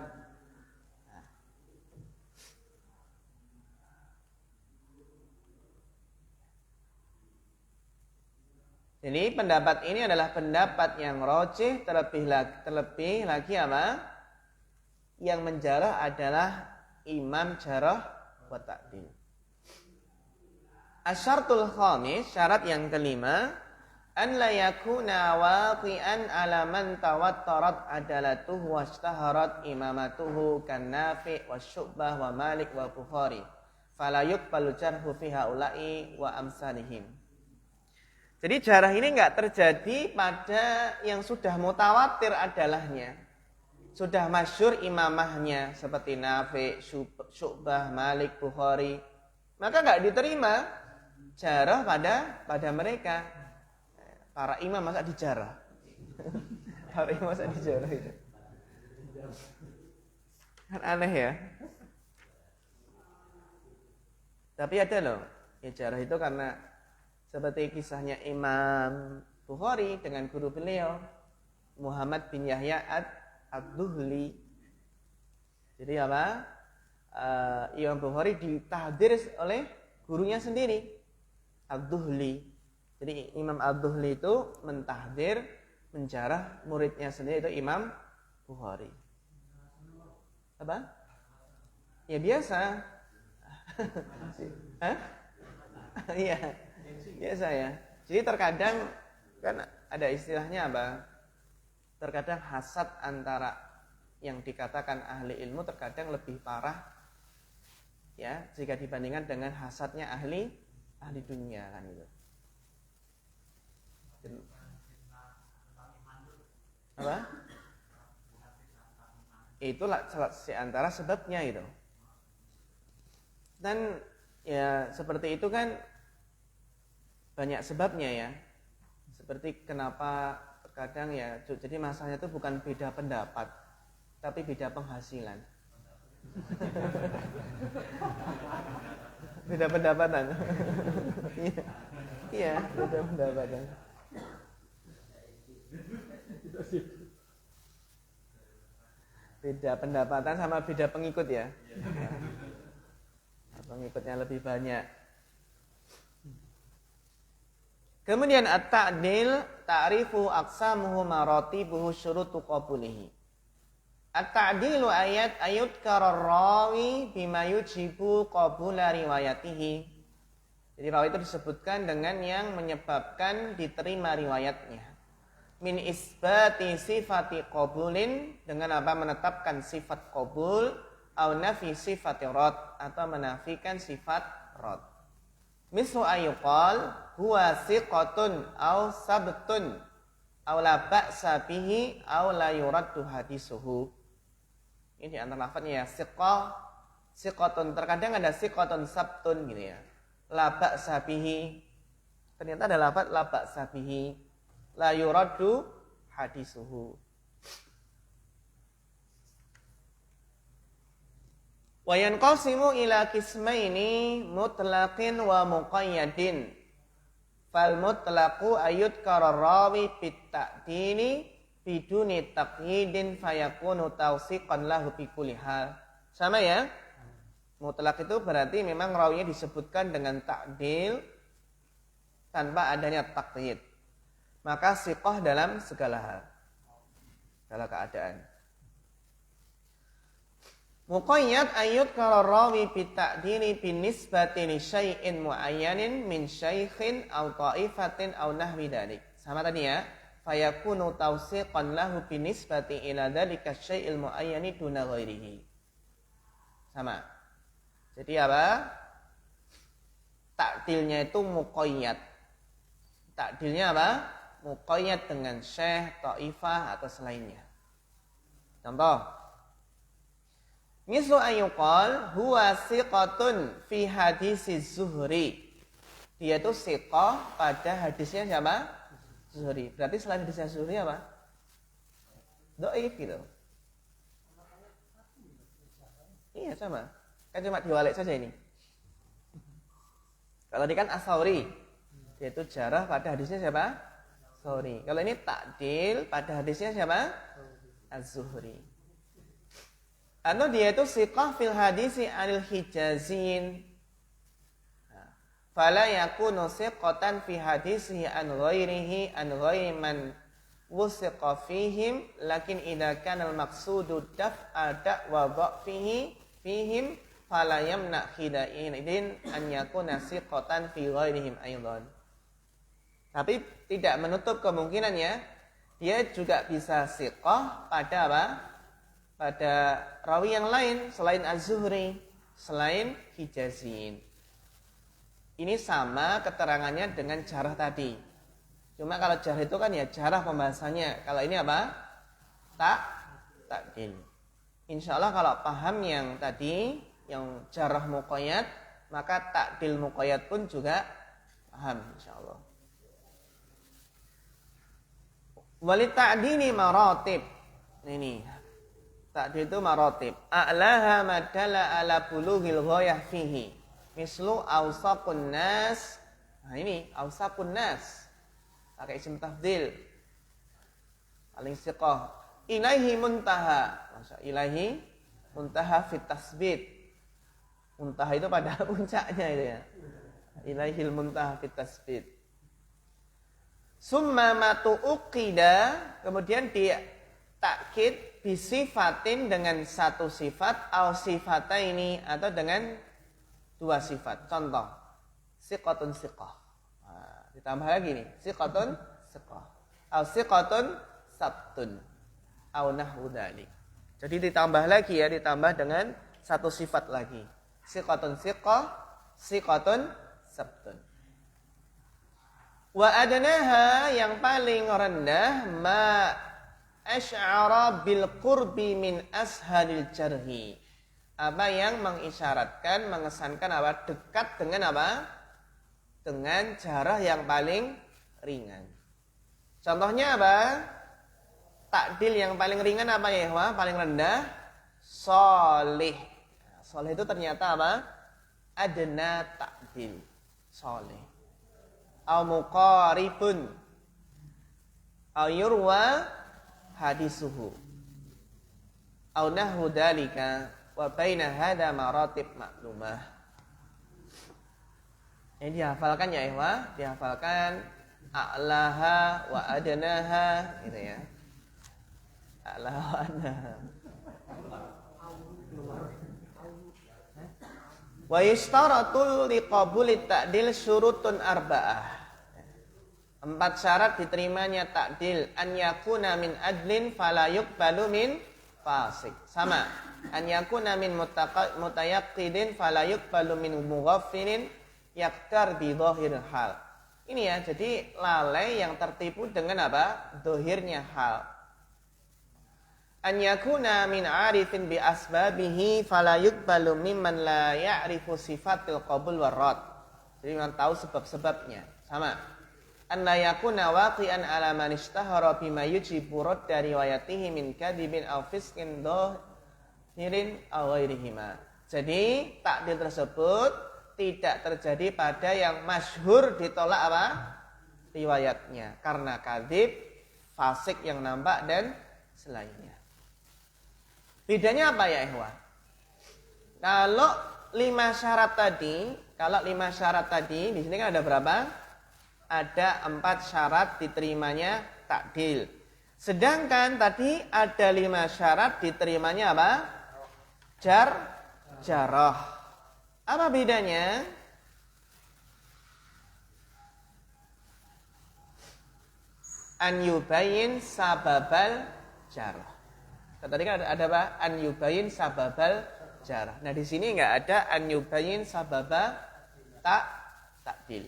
Jadi pendapat ini adalah pendapat yang rojih, terlebih lagi yang menjarah adalah Imam Jarah wa Ta'dil. Asyartul khamis, syarat yang kelima, an la yakuna waqi'an ala man tawattarat adalatuhu wa ishtaharat imamatuhu kan Nafi' wa Syu'bah wa Malik wa Bukhari. Fala yuqbalu jarhu fi haula'i wa amsalihim. Jadi jarah ini enggak terjadi pada yang sudah mutawatir adalahnya. Sudah masyhur imamahnya seperti Nafi', Syu'bah, Malik, Bukhari. Maka enggak diterima jarah pada mereka. Para imam masa dijarah. Para imam masa dijarah itu. Kan aneh ya. Tapi ada loh, ya jarah itu karena seperti kisahnya Imam Bukhari dengan guru beliau Muhammad bin Yahya ad-Duhli. Jadi Imam Bukhari ditahdir oleh gurunya sendiri ad-Duhli. Jadi Imam ad-Duhli itu mentahdir, menjarah muridnya sendiri itu Imam Bukhari. Apa? Ya biasa. Hah? Iya. Biasa ya. Jadi terkadang kan ada istilahnya terkadang hasad antara yang dikatakan ahli ilmu terkadang lebih parah ya jika dibandingkan dengan hasadnya ahli dunia kan gitu. Apa? Itulah salah antara sebabnya itu. Dan ya seperti itu kan banyak sebabnya ya. Seperti kenapa terkadang ya, jadi masalahnya itu bukan beda pendapat, tapi beda penghasilan. Beda pendapatan. Iya, beda pendapatan. Beda pendapatan sama beda pengikut ya. Pengikutnya lebih banyak. Kemudian at-ta'dil ta'rifu aqsamuhu maratibuhu syurutu qabulihi. At-ta'dilu ayat kararrawi bima yujibu qabula riwayatihi. Jadi rawi itu disebutkan dengan yang menyebabkan diterima riwayatnya. Min isbati sifati qabulin, dengan menetapkan sifat qabul, au nafi sifati rad, atau menafikan sifat rad. Mislu ayuqal huwa siqatun au sabtun au la ba'sa bihi au la yuraddu hadisuhu. Ini di antara lafadznya ya, siqatun, terkadang ada siqatun sabtun gitu ya. La ba'sa bihi, ternyata ada lafadz la ba'sa bihi, la yuraddu hadisuhu. Wa yanqasimu ila qismaini mutlaqin wa muqayyadin. Fal mutlaqu ayudkara rawi bit ta'dini biduni taqyidin fayakunu tawsiqan lahu bi kulli hal. Sama ya? Mutlak itu berarti memang rawinya disebutkan dengan ta'dil tanpa adanya taqyid. Maka siqah dalam segala hal, segala keadaan. Muqayyad ayat kalau rawi bita'dili binisbati li syai'in mu'ayyanin min syaikhin aw ta'ifatin aw nahwi dzalik. Sama tadi ya. Fayakunu tawsiqan lahu binisbati ila dzalika syai'il mu'ayyani duna ghairihi. Sama. Jadi apa? Ta'dilnya itu muqayyad. Ta'dilnya apa? Muqayyad dengan syekh, ta'ifah atau selainnya. Contoh, mislu ayyuqal huwa siqatun fi hadisi Zuhri. Dia itu siqah pada hadisnya siapa? Zuhri. Berarti selain hadisnya Zuhri apa? Dhaif gitu. Iya sama. Kan cuma diwalik saja ini. Kalau ini kan As-Sauri. Dia itu jarah pada hadisnya siapa? Zuhri. Kalau ini ta'dil pada hadisnya siapa? Az-Zuhri. Atau dia itu siqah fil hadisi anil hijazin. Fala yakunu siqatan fi hadisihi an ghairihi an ghairi man wusiqa fihim, lakin idza kana al maqsudu daf'a da'wa dha'fihi fihim fala yamna hidain an yakuna siqatan fi ghairihim aidan. Tapi tidak menutup kemungkinannya dia juga bisa siqah pada apa? Pada rawi yang lain selain Az-Zuhri, selain Hijazin. Ini sama keterangannya dengan jarah tadi. Cuma kalau jarah itu kan ya jarah pembahasannya. Kalau ini apa? Ta'dil. Insyaallah kalau paham yang tadi, yang jarah muqayyad, maka ta'dil muqayyad pun juga paham insyaallah. Wali ta'dili maratib. Ini ta'dil itu maratib. A'laha madalla ala bulughil ghayah fihi. Mislu awsaqun nas. Nah ini awsaqun nas. Pakai isim tafdil. Paling siqah. Ilaihi muntaha. Masa ilaihi muntaha fit tasbit. Muntaha itu pada puncaknya itu ya. Ilaihil muntaha fit tasbit. Summa matu uqida, kemudian dia takkid bisifatin dengan satu sifat, au sifataini atau dengan dua sifat. Contoh, siqatun siqah. Nah, ditambah lagi nih, siqatun siqah. Au siqatun sabtun. Au nahwu dzalik. Jadi ditambah lagi ya, ditambah dengan satu sifat lagi. Siqatun siqah, siqatun sabtun. Wa adnaha yang paling rendah ma asy'ara bil qurbi min ashalil jarhi. Apa yang mengisyaratkan, mengesankan apa? Dekat dengan apa? Dengan jarah yang paling ringan. Contohnya apa? Ta'dil yang paling ringan apa ya? Paling rendah sholih. Sholih itu ternyata apa? Adna ta'dil. Sholih. Au muqaribun au yurwa hadisuhu au nahwu dzalika wa baina hada maratib maklumah. Ini dihafalkan ya ikhwah, dihafalkan a'laha wa adnaha gitu ya. A'laha wa adnaha. Wa yashtaratu liqabuli ta'dil syurutun arba'ah. 4 syarat diterimanya ta'dil. An yakuna min adlin fala yuqbalu min fasik. Sama. An yakuna min mutayaqqidin fala yuqbalu min mughaffilin yaktar bi dhahiril hal. Ini ya, jadi lalai yang tertipu dengan apa? Dhahirnya hal. An yakuna min arifin bi asbabihi fala yuqbalu mimman la ya'rifu sifatil qabul warad. Jadi memang tahu sebab-sebabnya. Sama. An la yakuna waqi'an ala man ishtahara bima yujibu radda riwayatihi min kadhibin aw fiskin dhahirin aw ghairihima. Jadi takdil tersebut tidak terjadi pada yang masyhur ditolak apa? Riwayatnya karena kadzib, fasik yang nampak dan selainnya. Bedanya apa ya ikhwah? Kalau 5 syarat tadi, di sini kan ada berapa? Ada 4 syarat diterimanya takdil. Sedangkan tadi ada 5 syarat diterimanya apa? Jarah. Apa bedanya? An yubayin sababal jarah. Tadi kan ada apa? An yubayin sababal jarah. Nah di sini nggak ada an yubayin sababa takdil.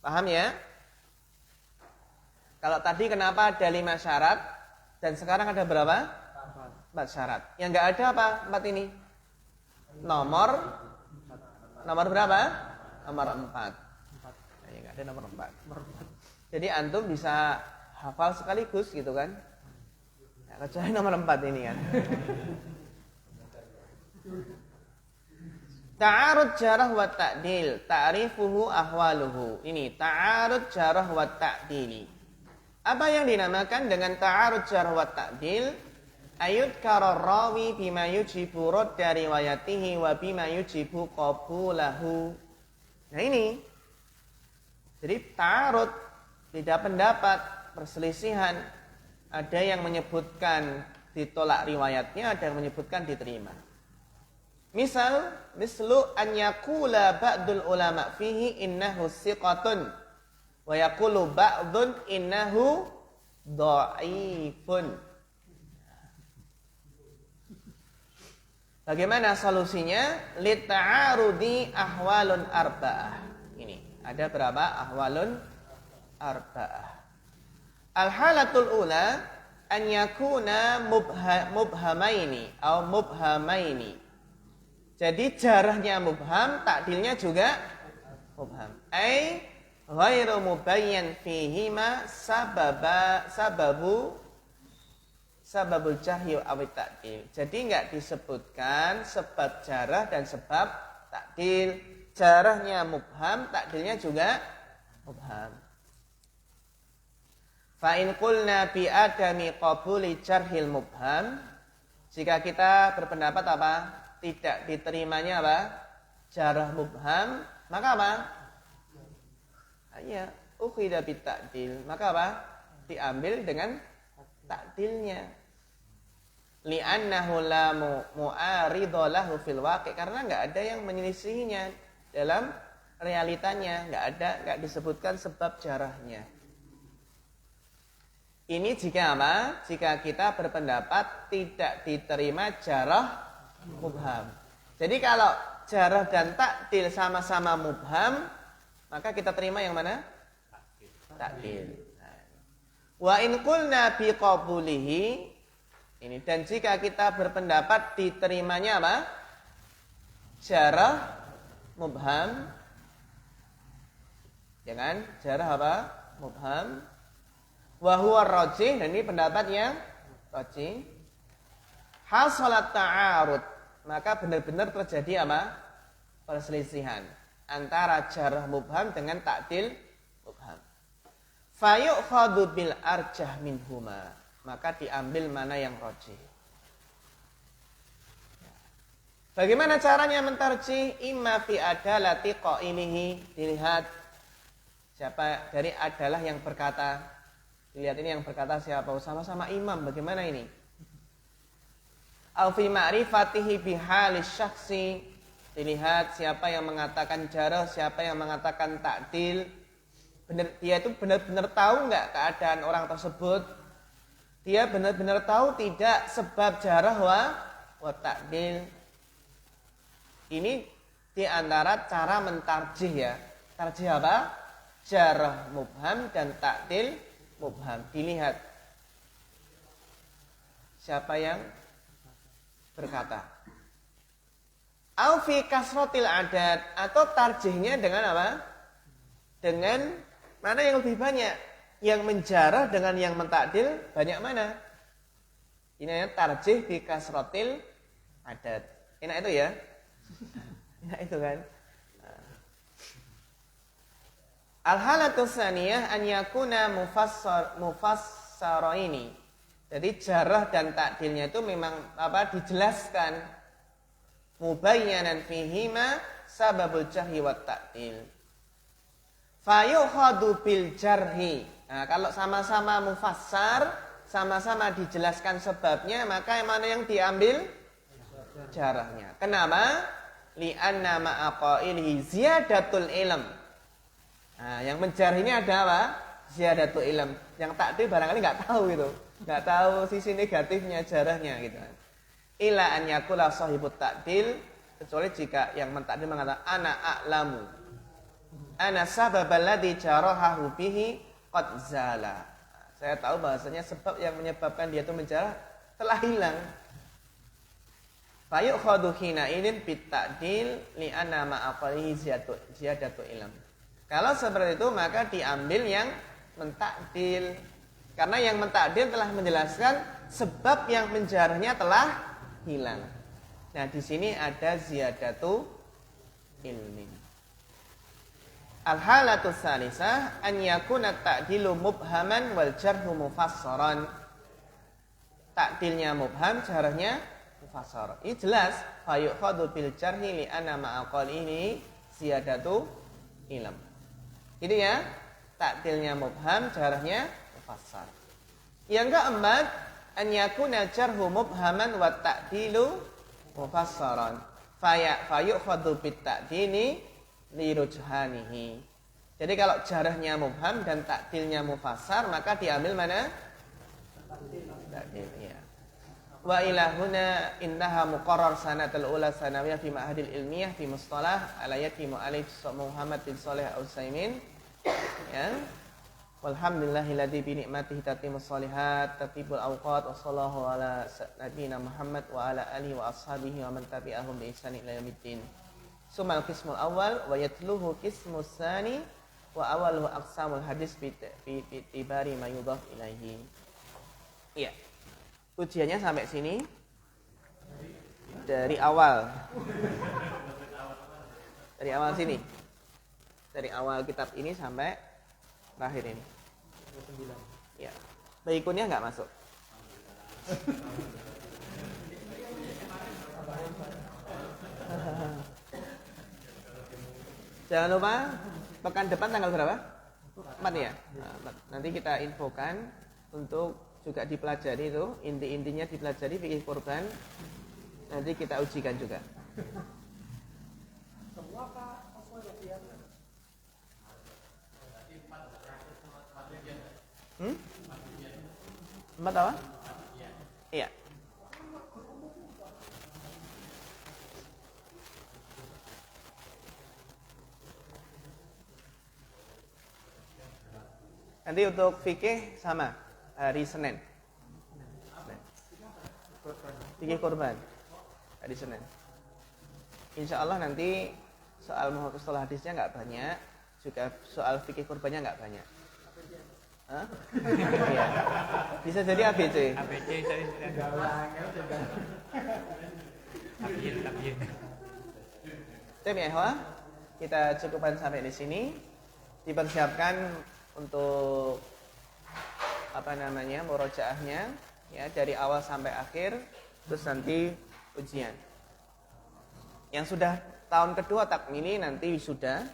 Paham ya? Kalau tadi kenapa ada 5 syarat dan sekarang ada berapa? 4 syarat. Yang nggak ada apa? 4 ini. Nomor berapa? Nomor 4. Nah, nggak ada nomor 4. Jadi antum bisa hafal sekaligus gitu kan? Nah, kecuali nomor 4 ini kan. Ta'arud jarah wa ta'dil, ta'rifuhu ahwaluhu. Ini ta'arud jarah wa ta'dili. Apa yang dinamakan dengan ta'arud jarah wa ta'dil? Ayud karar rawi bima yujibu radda riwayatihi wa bima yujibu qabulahu. Nah ini. Jadi ta'arud, beda pendapat, perselisihan. Ada yang menyebutkan ditolak riwayatnya, ada yang menyebutkan diterima. Mislu an yaqula ba'dul ulama fihi innahu siqatun wa yaqulu ba'dun innahu dha'ifun. Bagaimana solusinya? Lita'arudi ahwalun arba'ah. Ini ada berapa ahwalun arba'ah? Al-halatul ula an yakuna mubhamaini atau mubhamaini. Jadi jarahnya mubham, takdilnya juga mubham. Ai ghairu mubayyan fihima sababul jahyi aw takdil. Jadi enggak disebutkan sebab jarah dan sebab takdil. Jarahnya mubham, takdilnya juga mubham. Fa in qulna bi adami qabuli jarhil mubham, jika kita berpendapat apa? Tidak diterimanya apa? Jarah mubham, maka apa? Hanya ukhida bit ta'dil, maka apa? Diambil dengan takdilnya. Li'annahu la mu'aridha lahu fil waqi', karena enggak ada yang menyelisihinya dalam realitanya, enggak disebutkan sebab jarahnya. Ini jika apa? Jika kita berpendapat tidak diterima jarah mubham. Jadi kalau jarah dan takdil sama-sama mubham, maka kita terima yang mana? Takdil. Wa in qulna bi qabulihi, ini, dan jika kita berpendapat diterimanya apa? Jarah mubham. Jangan jarah apa? Mubham. Wa huwa rajih, dan ini pendapat yang rajih. Hasalat ta'arud, maka benar-benar terjadi apa? Perselisihan antara jarah mubham dengan takdil mubham. Fayu'khadhu bil arjah minhuma, maka diambil mana yang rajih. Bagaimana caranya mentarjih? Imma fi adalati qailihi, dilihat siapa dari adalah yang berkata. Dilihat ini yang berkata siapa? Sama-sama imam, bagaimana ini? Au fi ma'rifatihi bihalis syakhsi, dilihat siapa yang mengatakan jarah, siapa yang mengatakan takdil. Dia itu benar-benar tahu enggak keadaan orang tersebut? Dia benar-benar tahu tidak sebab jarah wa takdil. Ini di antara cara mentarjih ya. Tarjih apa? Jarah mubham dan takdil mubham. Dilihat siapa yang berkata. Au fi kasratil adad, atau tarjihnya dengan apa? Dengan mana yang lebih banyak? Yang menjarah dengan yang mentakdil banyak mana? Ini namanya tarjih fi kasratil adad. Enak itu ya? Enak itu kan? Al-halatu tsaniyah an yakuna mufassaraini. Jadi jarah dan takdilnya itu memang apa? Dijelaskan. mubayyanan fihima sababul jarhi wat ta'dil. Fayukhadu bil jarhi. Nah, kalau sama-sama mufassar, sama-sama dijelaskan sebabnya, maka yang mana yang diambil? Jarahnya. Kenapa? Li'anna ma'aqailihi ziyadatul ilm. Nah, yang menjarah ini ada apa? Ziyadatul ilm. Yang takdir barangkali nggak tahu gitu. Nggak tahu sisi negatifnya jarahnya gitu. Ila an yakula sahibut ta'dil, kecuali jika yang mentakdir mengatakan ana a'lamu. Ana sababal ladzi jarahahu bihi qad zala. Saya tahu bahasanya sebab yang menyebabkan dia itu menjarah telah hilang. Fayukhadu hina idin bit ta'dil li anna ma'aqalihi ziyadatu ilm. Kalau seperti itu maka diambil yang mentakdil. Karena yang mentakdil telah menjelaskan sebab yang menjarahnya telah hilang. Nah, di sini ada ziyadatu ilmin. Al-halatu tsalisah an yakuna ta'dilu mubhaman wal jarhu mufassaran. Takdilnya mubham, jarahnya mufassar. Ini jelas fayukhadu bil jarhi li anna ma'aqalihi ziyadatu ilm. Ini ya, takdilnya mubham, jarahnya mufassar. Yang keempat, an yakuna jarhu mubhaman wa ta'dilu mufassaran. Fayukhadu bit ta'dili li rujhanihi. Jadi kalau jarahnya mubham dan takdilnya mufassar, maka diambil mana? Takdil, ya. Wa ila huna innaha muqarrar sanatul ula sanawiyah fi ma'hadil ilmiyah fi mustalah ala yati mu'alif Muhammad bin Shalih Al-Utsaimin. Ya. Walhamdulillahilladzi bi ni'matihi tatimmus shalihat tatibul awqat wa sallallahu ala nabiyina Muhammad wa ala alihi wa ashabihi wa man tabi'ahum bi ihsan ila yaumiddin. Sumal qismul awal wa yatluhu qismus tsani wa awaluhu aqsamul hadis bi tibari ma yudhaf ilaihi. Iya. Ujiannya sampai sini dari awal. Dari awal sini. Dari awal kitab ini sampai terakhir ini. Ya. Berikutnya enggak masuk. Jangan lupa pekan depan tanggal berapa? 4 ya? Nah, nanti kita infokan untuk juga dipelajari itu, inti-intinya dipelajari fikih kurban. Nanti kita ujikan juga. Semua Pak, apa ya? Empat apa? Iya. Nanti untuk fikih sama hari Senin. Fikih kurban hari Senin. Insya Allah nanti soal mustalah hadisnya nggak banyak, juga soal fikih kurbannya nggak banyak. Hah? Iya. Bisa jadi ABC. ABC saya sudah tabiin. Ya, kita cukupkan sampai di sini. Dipersiapkan untuk murojaahnya ya dari awal sampai akhir, terus nanti ujian. Yang sudah tahun kedua takmili nanti wisuda.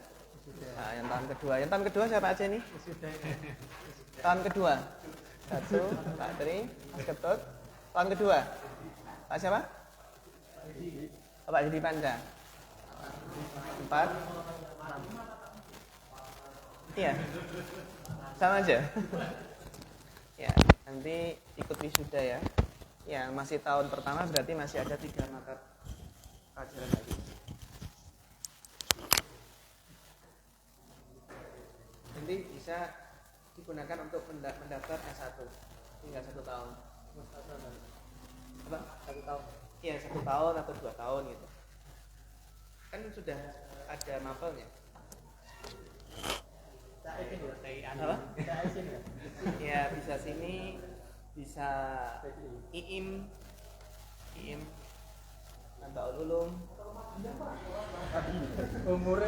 Nah, yang tahun kedua siapa aja nih? Tahun kedua. 1, Pak Tri, Mas Ketut. Tahun kedua. Pak siapa? Pak Didi Panca. 4. Iya. Sama aja. Ya, nanti ikut wisuda ya. Ya, masih tahun pertama berarti masih ada 3 mata pelajaran lagi. Nanti bisa digunakan untuk mendaftar S1 hingga 1 tahun. Apa? 1 tahun. Iya, 1 tahun atau 2 tahun gitu. Kan sudah ada mapelnya. Apa? Ya bisa sini, bisa IIM, Nabaul Ulum. Umur